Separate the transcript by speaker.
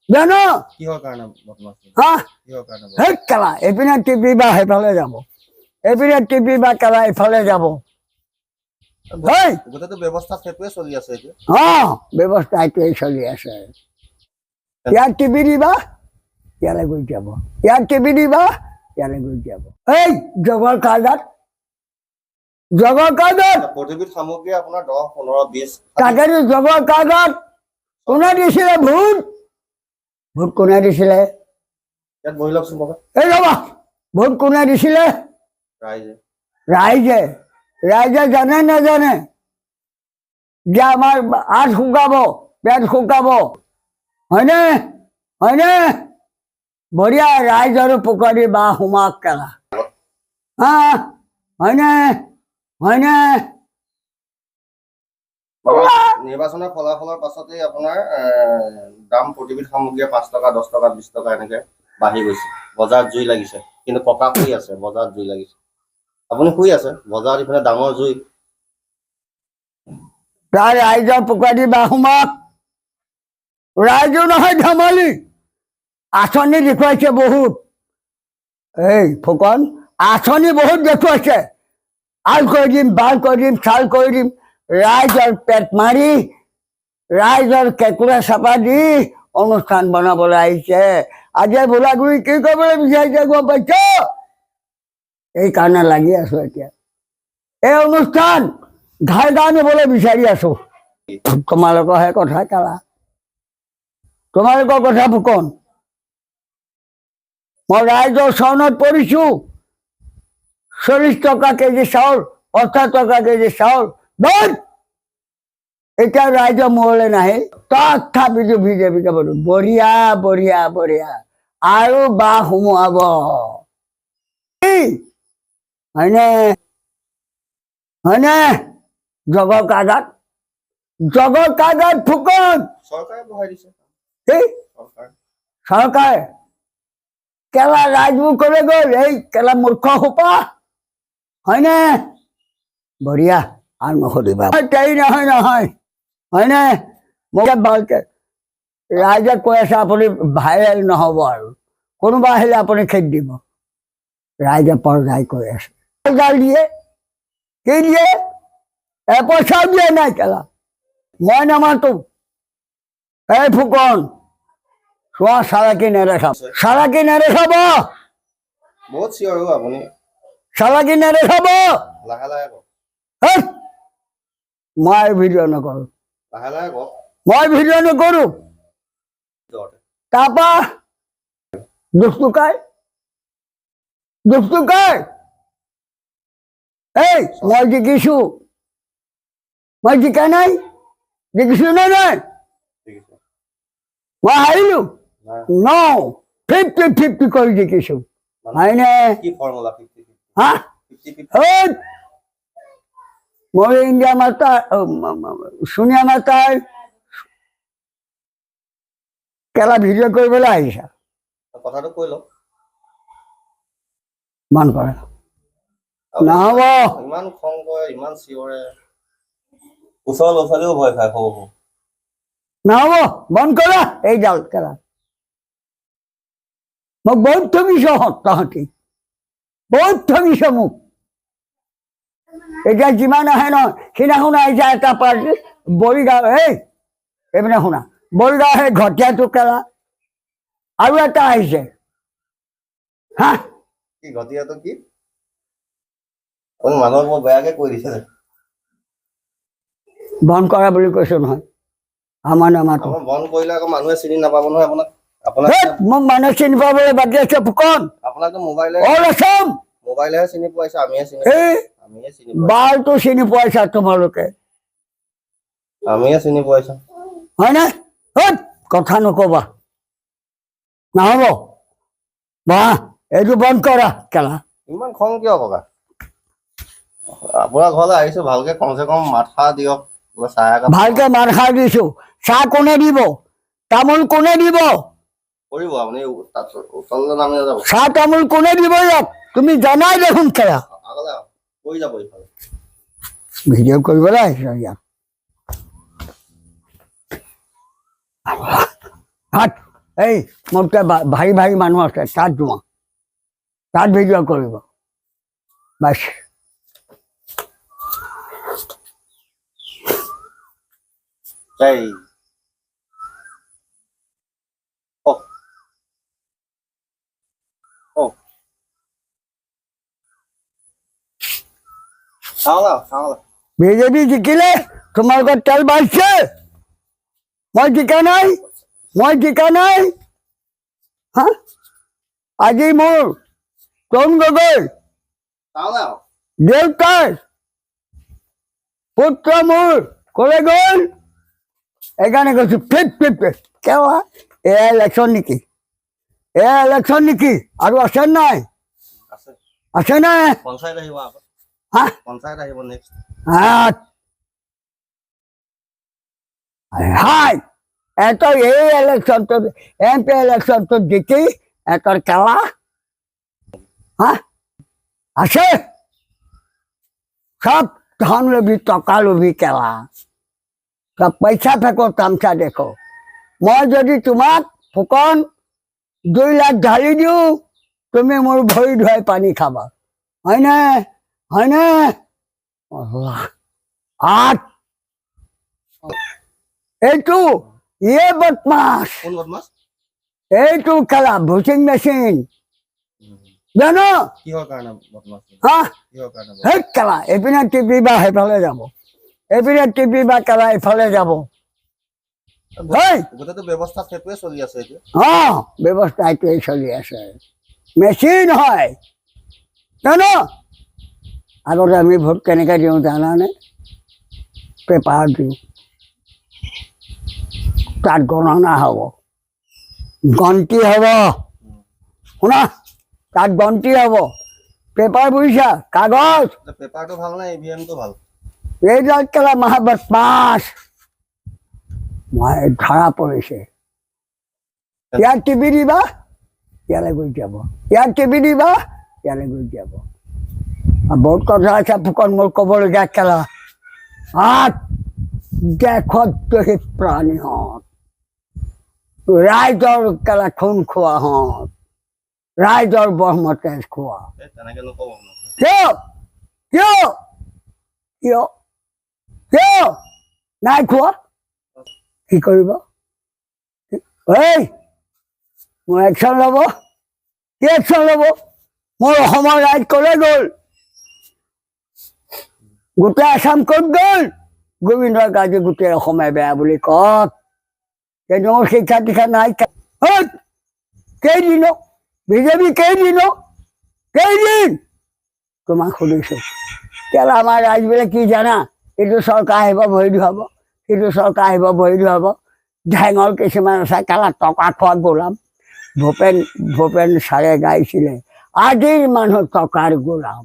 Speaker 1: জানো
Speaker 2: কিহৰ কাৰণে বদমাছ
Speaker 1: হা
Speaker 2: কিহৰ কাৰণে
Speaker 1: সেই কেলা এইপিনে টিপিবা সেইফালে যাব এইপিনে টিপিবা কেলা এইফালে যাব হেই
Speaker 2: গোটেইটো ব্যৱস্থা সেইটোৱে চলি আছে এতিয়া
Speaker 1: ব্যৱস্থা এইটোৱেই চলি আছে ইয়াত টিপি দিবা ইয়ালৈ গৈ যাব ইয়াত টিপি দিবা ইয়ালৈ গৈ যাব এই জগৰ কাৰ্ডত
Speaker 2: প্ৰতিবিধ সামগ্ৰী আপোনাৰ 10 15 20
Speaker 1: তাকেতো জগৰ কাৰ্ডত কোনে দিছিলে ভোট ভোট কোনে দিছিলে
Speaker 2: ইয়াত বহি লওকচোন বাবা
Speaker 1: এই ৰবা ভোট কোনে দিছিলে
Speaker 2: ৰাইজে
Speaker 1: ৰাইজে ৰাইজে জানে নাজানে যে আমাৰ আঠ শুকাব পেট শুকাব হয়নে হয়নে বঢ়িয়া ৰাইজ আৰু পুখুৰী বা সোমাক কেলা হা হয়নে হয়নে
Speaker 2: নিৰ্বাচনৰ ফলাফলৰ পাছতেই আপোনাৰ দাম প্ৰতিবিধ সামগ্ৰীয়ে 5 টকা 10 টকা 20 টকা এনেকে বাঢ়ি গৈছে বজাৰত জুই লাগিছে কিন্তু পকা শুই আছে বজাৰত জুই লাগিছে আপুনি শুই আছে বজাৰত ইফালে ডাঙৰ জুই
Speaker 1: তাৰ ৰাইজৰ পুখুৰী বা সোমাক ৰাইজো নহয় ধেমালি আঁচনি দেখুৱাইছে বহুত এই ফুকন আঁচনি বহুত দেখুৱাইছে আল কৰি দিম বাল কৰি দিম চাল কৰি দিম ৰাইজৰ পেট মাৰি ৰাইজৰ কেঁকুৰা চাপা দি অনুষ্ঠান বনাবলৈ আহিছে আজি ভোলাগুৰি কি কৰিবলৈ বিচাৰিছে গম পাইছ এইকাৰণে লাগি আছো এতিয়া এই অনুষ্ঠান ঘাই গা নিবলৈ বিচাৰি আছো তোমালোকৰহে কথা কালা তোমালোকৰ কথা ফুকন মই ৰাইজৰ চৰণত পৰিছো 40 টকা কেজি চাউল 80 টকা কেজি চাউল এতিয়া ৰাইজৰ মূৰলৈ নাহে তথাপিতো বিজেপিকে বোলো বঢ়িয়া বঢ়িয়া বঢ়িয়া আৰু বা সোমোৱাব হয়নে হয়নে জগৰ কাৰ্ডত ফুকন
Speaker 2: চৰকাৰে বঢ়াই দিছে
Speaker 1: চৰকাৰে কেলা ৰাইজবোৰ কলে গ'ল এই কেলা মূৰ্খ সোপা হয়নে বঢ়িয়া আৰু নসুধিবা নহয় নহয় হয়নে মোক ভালকে ৰাইজে কৈ আছে আপুনি ভাইৰেল নহব আৰু কোনোবা আহিলে আপুনি খেদি দিব ৰাইজে পৰ্যায় কৈ আছে দিয়ে কি দিয়ে এপইচাও দিয়ে নাই কেলা মই নামাতো এই ফুকন চোৱা চালাকি নেদেখাব
Speaker 2: বহুত চিঞৰ আপুনি
Speaker 1: চালাকি নেদেখাব
Speaker 2: লাহে লাহে কওক
Speaker 1: মই ভিডিঅ' নকৰো
Speaker 2: লাহে লাহে কওক
Speaker 1: মই ভিডিঅ' নকৰো তাৰপা দুখটোকাই এই মই জিকিছো মই জিকা নাই জিকিছো নে নাই মই হাৰিলো 50-50 কৰি জিকিছো হয়নে হা মই ইণ্ডিয়া মাতা সোনিয়া মাতাৰ কেলা ভিডিঅ' কৰিবলৈ আহিছা
Speaker 2: কথাটো কৈ লওক
Speaker 1: মন কৰা নহব
Speaker 2: ইমান খং কৰে ইমান চিঞৰে ওচৰৰ ল'ৰা ছোৱালীও ভয় খায় সৰু
Speaker 1: নহব বন্ধ কৰা এই ডাল কেলা মোক বহুত ঠগিছ তহঁতি বহুত ঠগিছ মোক এতিয়া যিমান আহে নহয় সিদিনাখন আহিছে এটা পাৰ্টি বৰিগাঁও এইপিনে শুনা বৰিগাঁও সেই ঘটীয়াটো কেলা আৰু এটা আহিছে হা
Speaker 2: কি ঘটীয়াটো কি মানুহক মই বেয়াকে কৈ দিছে
Speaker 1: বন্ধ কৰা বুলি কৈছো নহয় আমাৰ নামাতো
Speaker 2: বন্ধ কৰিলে আকৌ মানুহে চিনি নাপাব নহয় আপোনাক
Speaker 1: মোক মানুহে চিনি পাবলৈ বাকী আছে ফুকন
Speaker 2: আপোনাকতো মোবাইলেহে চিনি পাইছে আমিহে চিনি
Speaker 1: বালটো চিনি পাইছা তোমালোকে
Speaker 2: আমিহে চিনি পাইছা
Speaker 1: হয়নে কথা নকবা নহব বা এইটো বন্ধ কৰা কেলা
Speaker 2: ইমান খং কিয় ককা আপোনাৰ ঘৰলৈ আহিছো ভালকে কমচে কম মাথা দিয়ক
Speaker 1: ভালকে মাৰ খাই দিছো চাহ কোনে দিব তামোল কোনে দিব
Speaker 2: কৰিব আপুনি উতললৈ নামি যাব
Speaker 1: চাহ তামোল কোনে দিব ইয়াত তুমি জানাই দেখোন কেলা
Speaker 2: কৈ যাব ইফালে
Speaker 1: ভিডিঅ' কৰিবলৈ আহিছ ইয়াত হাত এই মোতকৈ ভাৰী ভাৰী মানুহ আছে তাত যোৱা তাত ভিডিঅ' কৰিব বাছ
Speaker 2: এই ও ও চাওঁ
Speaker 1: বিজেপি জিকিলে তোমালোকৰ তেল বাঢ়িছে মই জিকা নাই হা আজি মোৰ তৰুণ গগৈ
Speaker 2: চাওঁ
Speaker 1: দেউতাৰ পুত্ৰ মোৰ কলৈ গ'ল সেইকাৰণে কৈছো ফিট কেৱা এয়া ইলেকশ্যন নেকি আৰু আছে নাই
Speaker 2: আছে
Speaker 1: আছে নাই
Speaker 2: পঞ্চায়ত আহিব আকৌ
Speaker 1: হা
Speaker 2: পঞ্চায়ত আহিব নেক্সট
Speaker 1: হাই এতৰ এই ইলেকশ্যনটো MP ইলেকশ্যনটো জিকি এতৰ কেলা হা আছে সব ধন লোভী টকা লোভী কেলা সব পইচা ফেকো তামচা দেখো মই যদি তোমাক ফুকন 2 লাখ ঢালি দিওঁ তুমি মোৰ ভৰি ধুৱাই পানী খাবা হয়নে আঠ এইটো বদমাছ
Speaker 2: কোন বদমাছ
Speaker 1: এইটো কেলা ভোটিং মেচিন জানো
Speaker 2: কিহৰ কাৰণে বদমাছ
Speaker 1: হা
Speaker 2: কিহৰ কাৰণে
Speaker 1: সেই কেলা এইপিনে টিপিবা সেইফালে যাব এইপিনে টিপিবা কেলা এইফালে যাব হেই
Speaker 2: গোটেইটো ব্যৱস্থা সেইটোৱে চলি আছে এতিয়া
Speaker 1: ব্যৱস্থা এইটোৱেই চলি আছে মেচিন হয় জানো আগতে আমি ভোট কেনেকৈ দিওঁ জানানে পেপাৰ দিওঁ তাত গণনা হ'ব গন্তি হ'ব শুনা তাত গন্তি হ'ব পেপাৰ বুজিছা কাগজ
Speaker 2: পেপাৰটো ভাল নে EVM-টো ভাল
Speaker 1: এইডাল কেলা মহাবদমাছ মই ধৰা পৰিছে ইয়াত টিপি দিবা ইয়ালৈ গৈ যাব ইয়াত টিপি দিবা ইয়ালৈ গৈ যাব বহুত কথা আছে ফুকন মোৰ ক'বলগীয়া কেলা দেশত দোষী প্ৰাণীহঁত ৰাইজৰ কেলা খুন খোৱাহঁত ৰাইজৰ ব্ৰহ্মতেজ খোৱা
Speaker 2: তেনেকে নক'ব
Speaker 1: কিয় নাই খোৱা কি কৰিব এই মোৰ একশ্যন ল'ব কি একশ্যন ল'ব মোৰ অসমৰ ৰাইজ ক'লৈ গ'ল গোটেই আসাম ক'ত গ'ল গোবিন্দৰ গাজী গোটেই অসমে বেয়া বুলি কওক কিন্তু মোৰ শিক্ষা দীক্ষা নাই কেইদিন বিজেপি কেইদিন তোমাক সুধিছোঁ কেলা আমাৰ ৰাইজবিলাক কি জানা এইটো চৰকাৰ আহিব ভৰি ধুৱাব সিটো চৰকাৰ আহিব ভৰি ধুৱাব ঢেঙৰ কিছুমান আছে কেলা টকা খোৱা গোলাম ভূপেন ছাৰে গাইছিলে আজিৰ মানুহ টকাৰ গোলাম